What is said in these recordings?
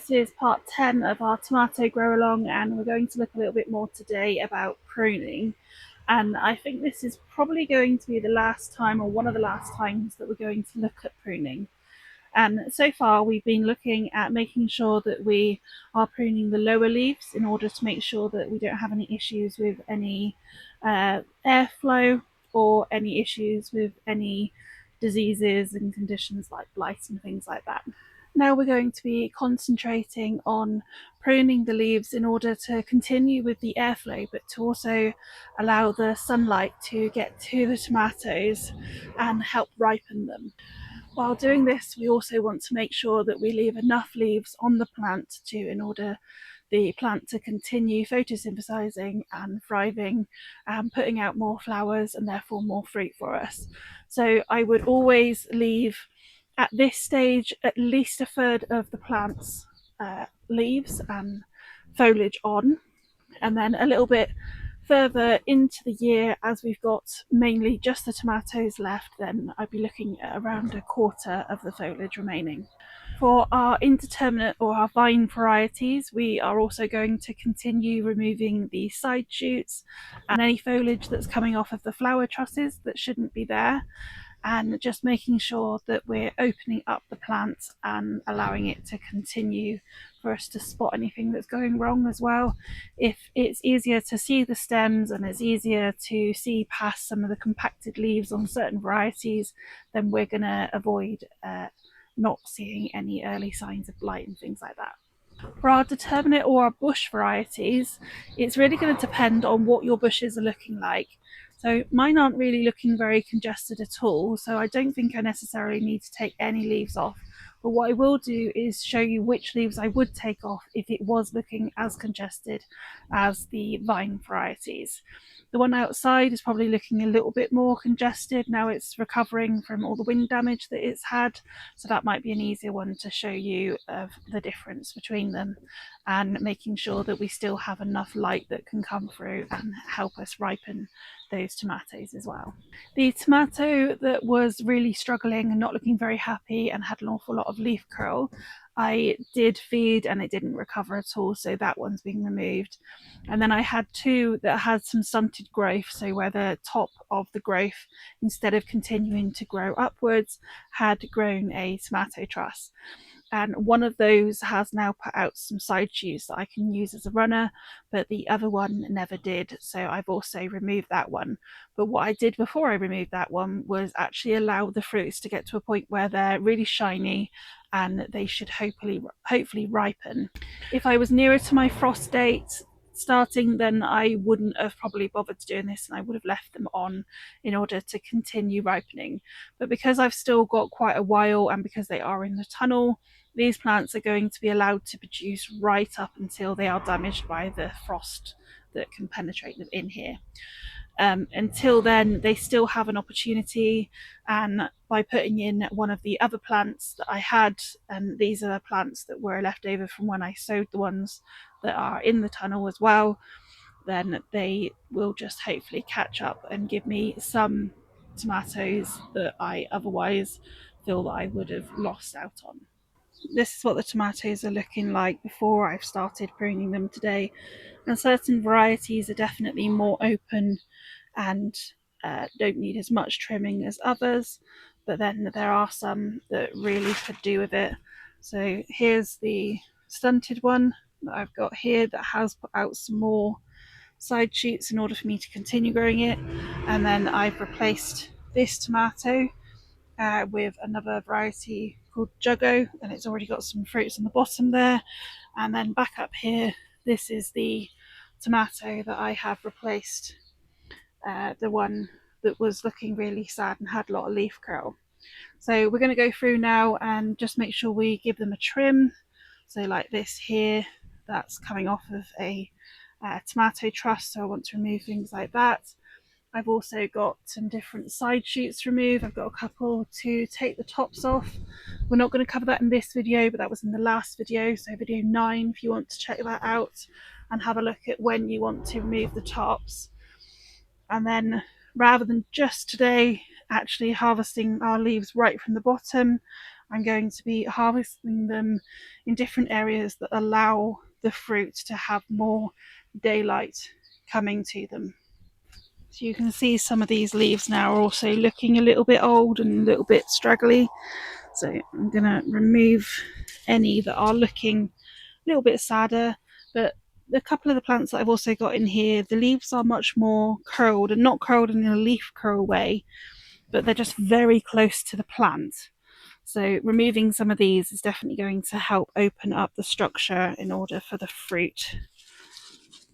This is part 10 of our tomato grow along, and we're going to look a little bit more today about pruning. And I think this is probably going to be the last time, or one of the last times, that we're going to look at pruning. And so far we've been looking at making sure that we are pruning the lower leaves in order to make sure that we don't have any issues with any airflow or any issues with any diseases and conditions like blight and things like that. Now we're going to be concentrating on pruning the leaves in order to continue with the airflow, but to also allow the sunlight to get to the tomatoes and help ripen them. While doing this, we also want to make sure that we leave enough leaves on the plant in order the plant to continue photosynthesizing and thriving and putting out more flowers and therefore more fruit for us. So I would always leave at this stage at least a third of the plant's leaves and foliage on, and then a little bit further into the year, as we've got mainly just the tomatoes left, then I'd be looking at around a quarter of the foliage remaining. For our indeterminate or our vine varieties, we are also going to continue removing the side shoots and any foliage that's coming off of the flower trusses that shouldn't be there, and just making sure that we're opening up the plant and allowing it to continue for us to spot anything that's going wrong as well. If it's easier to see the stems and it's easier to see past some of the compacted leaves on certain varieties, then we're going to avoid not seeing any early signs of blight and things like that. For our determinate or our bush varieties, it's really going to depend on what your bushes are looking like. So mine aren't really looking very congested at all, so I don't think I necessarily need to take any leaves off. But what I will do is show you which leaves I would take off if it was looking as congested as the vine varieties. The one outside is probably looking a little bit more congested. Now it's recovering from all the wind damage that it's had, so that might be an easier one to show you of the difference between them, and making sure that we still have enough light that can come through and help us ripen those tomatoes as well. The tomato that was really struggling and not looking very happy and had an awful lot of leaf curl, I did feed and it didn't recover at all, so that one's being removed. And then I had two that had some stunted growth, so where the top of the growth, instead of continuing to grow upwards, had grown a tomato truss. And one of those has now put out some side shoots that I can use as a runner, but the other one never did, so I've also removed that one. But what I did before I removed that one was actually allow the fruits to get to a point where they're really shiny and they should hopefully ripen. If I was nearer to my frost date starting, then I wouldn't have probably bothered doing this, and I would have left them on in order to continue ripening. But because I've still got quite a while, and because they are in the tunnel, these plants are going to be allowed to produce right up until they are damaged by the frost that can penetrate them in here. Until then, they still have an opportunity, and by putting in one of the other plants that I had, and these are the plants that were left over from when I sowed the ones that are in the tunnel as well, then they will just hopefully catch up and give me some tomatoes that I otherwise feel that I would have lost out on. This is what the tomatoes are looking like before I've started pruning them today, and certain varieties are definitely more open and don't need as much trimming as others, but then there are some that really could do with it. So here's the stunted one that I've got here that has put out some more side shoots in order for me to continue growing it, and then I've replaced this tomato with another variety called Juggo, and it's already got some fruits on the bottom there. And then back up here, this is the tomato that I have replaced, the one that was looking really sad and had a lot of leaf curl. So we're going to go through now and just make sure we give them a trim. So like this here, that's coming off of a tomato truss, so I want to remove things like that. I've also got some different side shoots to remove. I've got a couple to take the tops off. We're not going to cover that in this video, but that was in the last video, so video 9 if you want to check that out and have a look at when you want to remove the tops. And then, rather than just today actually harvesting our leaves right from the bottom, I'm going to be harvesting them in different areas that allow the fruit to have more daylight coming to them. So you can see some of these leaves now are also looking a little bit old and a little bit straggly. So I'm going to remove any that are looking a little bit sadder. But a couple of the plants that I've also got in here, the leaves are much more curled, and not curled in a leaf curl way, but they're just very close to the plant. So removing some of these is definitely going to help open up the structure in order for the fruit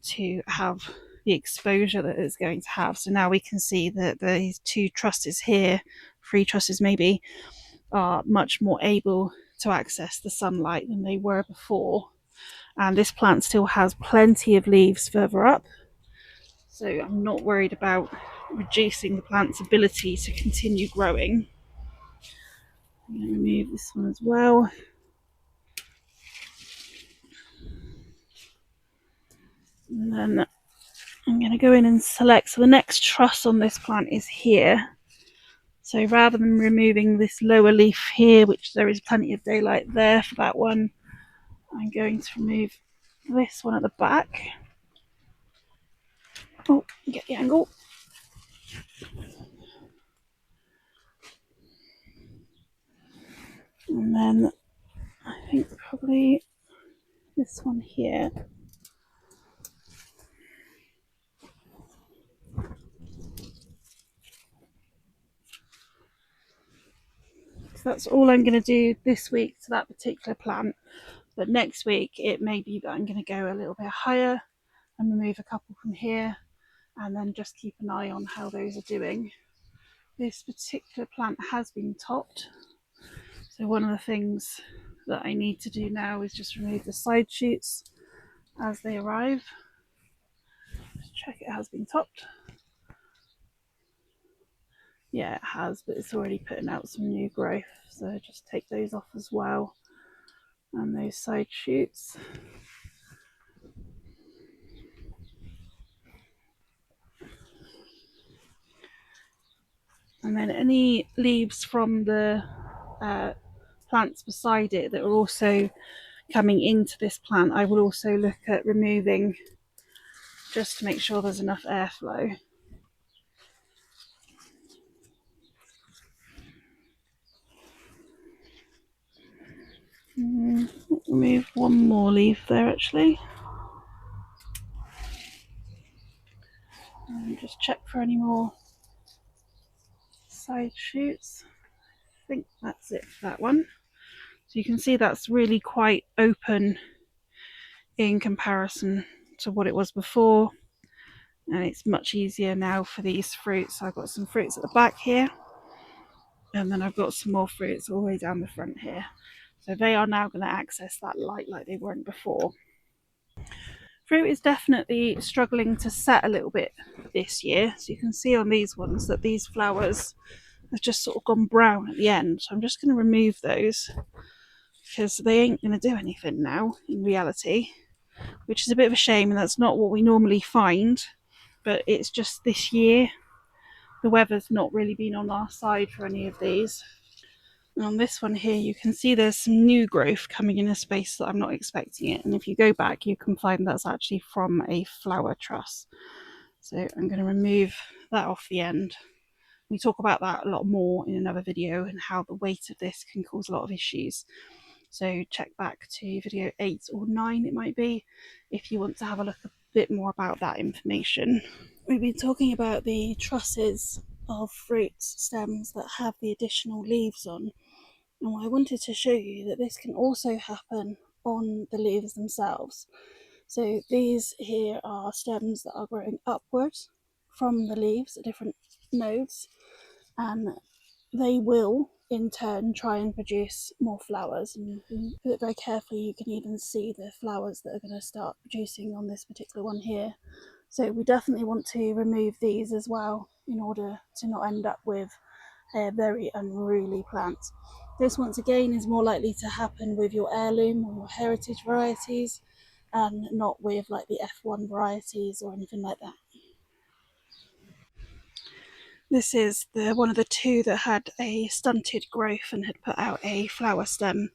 to have the exposure that it's going to have. So now we can see that these two trusses here, 3 trusses maybe, are much more able to access the sunlight than they were before. And this plant still has plenty of leaves further up, so I'm not worried about reducing the plant's ability to continue growing. I'm going to remove this one as well. And then I'm going to go in and select, so the next truss on this plant is here. So rather than removing this lower leaf here, which there is plenty of daylight there for that one, I'm going to remove this one at the back. Oh, get the angle. And then I think probably this one here. So that's all I'm going to do this week to that particular plant. But next week it may be that I'm going to go a little bit higher and remove a couple from here, and then just keep an eye on how those are doing. This particular plant has been topped, so one of the things that I need to do now is just remove the side shoots as they arrive. Just check it has been topped. Yeah, it has, but it's already putting out some new growth, so just take those off as well, and those side shoots. And then any leaves from the plants beside it that are also coming into this plant, I will also look at removing, just to make sure there's enough airflow. Remove one more leaf there actually. And just check for any more side shoots. I think that's it for that one. So you can see that's really quite open in comparison to what it was before, and it's much easier now for these fruits. I've got some fruits at the back here, and then I've got some more fruits all the way down the front here. So they are now going to access that light like they weren't before. Fruit is definitely struggling to set a little bit this year. So you can see on these ones that these flowers have just sort of gone brown at the end. So I'm just going to remove those because they ain't going to do anything now in reality, which is a bit of a shame, and that's not what we normally find. But it's just this year, the weather's not really been on our side for any of these. And on this one here, you can see there's some new growth coming in a space that I'm not expecting it. And if you go back, you can find that's actually from a flower truss. So I'm going to remove that off the end. We talk about that a lot more in another video, and how the weight of this can cause a lot of issues. So check back to video 8 or 9 it might be, if you want to have a look a bit more about that information. We've been talking about the trusses of fruit stems that have the additional leaves on, and I wanted to show you that this can also happen on the leaves themselves. So these here are stems that are growing upwards from the leaves at different nodes, and they will in turn try and produce more flowers. And if you look very carefully, you can even see the flowers that are going to start producing on this particular one here. So we definitely want to remove these as well in order to not end up with a very unruly plant. This once again is more likely to happen with your heirloom or your heritage varieties, and not with like the F1 varieties or anything like that. This is the one of the two that had a stunted growth and had put out a flower stem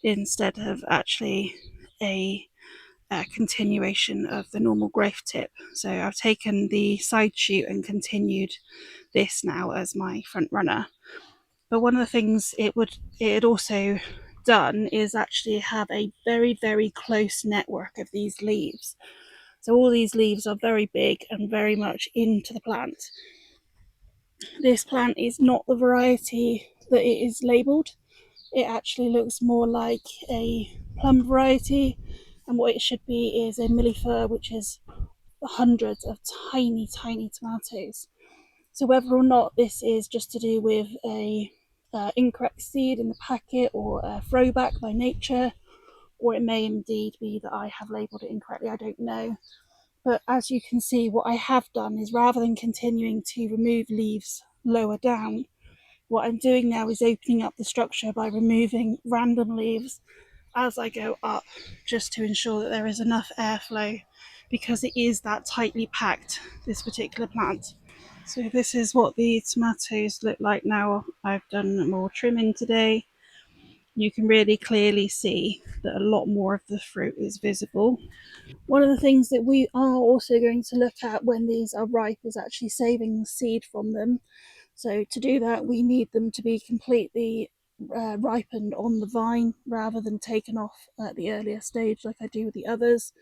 instead of actually a continuation of the normal growth tip. So I've taken the side shoot and continued this now as my front runner. But one of the things it had also done is actually have a very, very close network of these leaves. So all these leaves are very big and very much into the plant. This plant is not the variety that it is labelled. It actually looks more like a plum variety, and what it should be is a millefeuille, which is hundreds of tiny, tiny tomatoes. So whether or not this is just to do with a incorrect seed in the packet or a throwback by nature, or it may indeed be that I have labelled it incorrectly, I don't know. But as you can see, what I have done is rather than continuing to remove leaves lower down, what I'm doing now is opening up the structure by removing random leaves as I go up, just to ensure that there is enough airflow, because it is that tightly packed, this particular plant. So this is what the tomatoes look like now. I've done more trimming today. You can really clearly see that a lot more of the fruit is visible. One of the things that we are also going to look at when these are ripe is actually saving the seed from them. So to do that, we need them to be completely ripened on the vine rather than taken off at the earlier stage like I do with the others.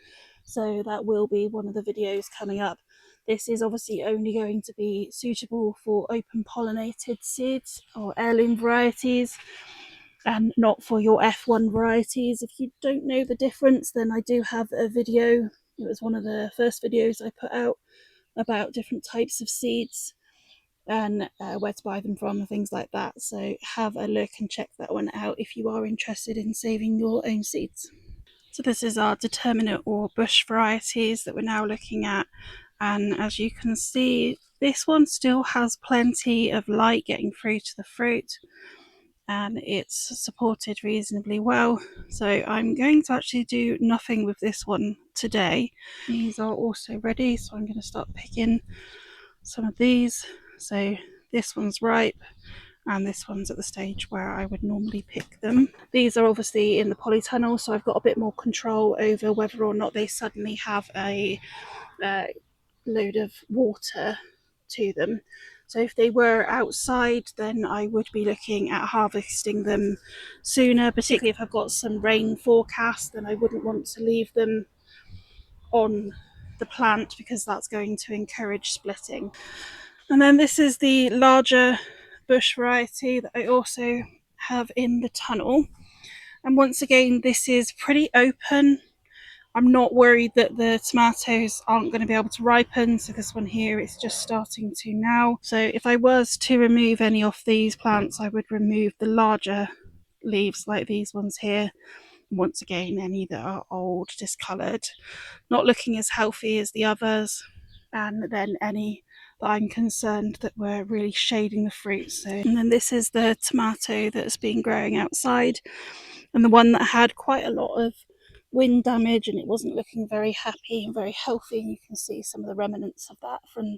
So that will be one of the videos coming up. This is obviously only going to be suitable for open pollinated seeds or heirloom varieties, and not for your F1 varieties. If you don't know the difference, then I do have a video. It was one of the first videos I put out about different types of seeds and where to buy them from and things like that. So have a look and check that one out if you are interested in saving your own seeds. So this is our determinate or bush varieties that we're now looking at. And as you can see, this one still has plenty of light getting through to the fruit, and it's supported reasonably well. So I'm going to actually do nothing with this one today. These are also ready, so I'm going to start picking some of these. So this one's ripe, and this one's at the stage where I would normally pick them. These are obviously in the polytunnel, so I've got a bit more control over whether or not they suddenly have a load of water to them. So if they were outside, then I would be looking at harvesting them sooner, particularly if I've got some rain forecast. Then I wouldn't want to leave them on the plant because that's going to encourage splitting. And then this is the larger bush variety that I also have in the tunnel. And once again, this is pretty open. I'm not worried that the tomatoes aren't going to be able to ripen. So this one here is just starting to now. So if I was to remove any of these plants, I would remove the larger leaves like these ones here. Once again, any that are old, discoloured, not looking as healthy as the others, and then any that I'm concerned that were really shading the fruit. So, and then this is the tomato that's been growing outside, and the one that had quite a lot of wind damage and it wasn't looking very happy and very healthy. And you can see some of the remnants of that from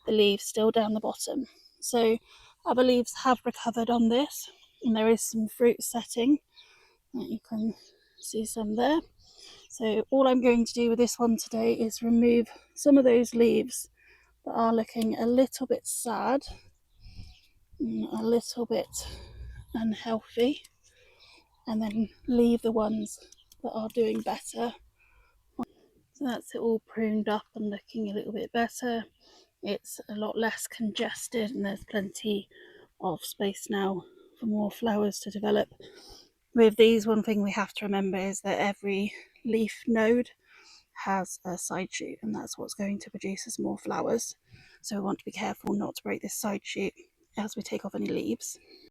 the leaves still down the bottom. So other leaves have recovered on this, and there is some fruit setting. You can see some there. So all I'm going to do with this one today is remove some of those leaves that are looking a little bit sad and a little bit unhealthy, and then leave the ones that are doing better. So that's it all pruned up and looking a little bit better. It's a lot less congested and there's plenty of space now for more flowers to develop. With these, one thing we have to remember is that every leaf node has a side shoot, and that's what's going to produce us more flowers. So we want to be careful not to break this side shoot as we take off any leaves.